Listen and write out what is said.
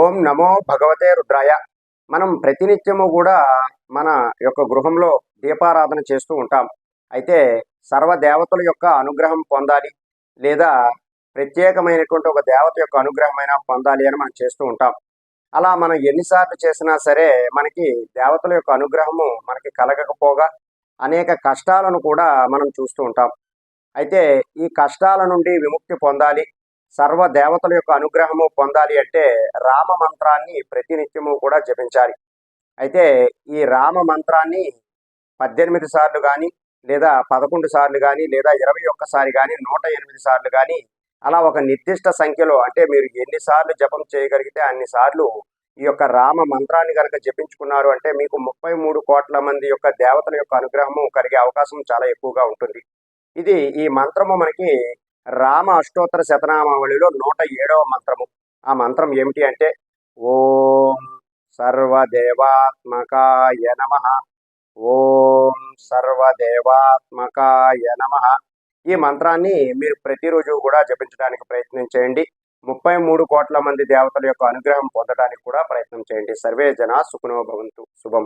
ఓం నమో భగవతే రుద్రాయ. మనం ప్రతినిత్యము కూడా మన యొక్క గృహంలో దీపారాధన చేస్తూ ఉంటాం. అయితే సర్వ దేవతల యొక్క అనుగ్రహం పొందాలి, లేదా ప్రత్యేకమైనటువంటి ఒక దేవత యొక్క అనుగ్రహమైన పొందాలి అని మనం చేస్తూ ఉంటాం. అలా మనం ఎన్నిసార్లు చేసినా సరే మనకి దేవతల యొక్క అనుగ్రహము మనకి కలగకపోగా అనేక కష్టాలను కూడా మనం చూస్తూ ఉంటాం. అయితే ఈ కష్టాల నుండి విముక్తి పొందాలి, సర్వ దేవతల యొక్క అనుగ్రహము పొందాలి అంటే రామ మంత్రాన్ని ప్రతినిత్యము కూడా జపించాలి. అయితే ఈ రామ మంత్రాన్ని 18 సార్లు కానీ, లేదా 11 సార్లు కానీ, లేదా 21 సారి కానీ, 108 సార్లు కానీ, అలా ఒక నిర్దిష్ట సంఖ్యలో, అంటే మీరు ఎన్నిసార్లు జపం చేయగలిగితే అన్ని సార్లు ఈ యొక్క రామ మంత్రాన్ని కనుక జపించుకున్నారు అంటే మీకు 33 కోట్ల మంది యొక్క దేవతల యొక్క అనుగ్రహము కలిగే అవకాశం చాలా ఎక్కువగా ఉంటుంది. ఇది ఈ మంత్రము మనకి రామ అష్టోత్తర శతనామావళిలో 107వ మంత్రము. ఆ మంత్రం ఏమిటి అంటే ఓం సర్వదేవాత్మకాయ నమః, ఓం సర్వదేవాత్మకాయ నమః. ఈ మంత్రాన్ని మీరు ప్రతిరోజు కూడా జపించడానికి ప్రయత్నం చేయండి. 33 కోట్ల మంది దేవతల యొక్క అనుగ్రహం పొందడానికి కూడా ప్రయత్నం చేయండి. సర్వే జనా సుఖినో భవంతు. శుభం.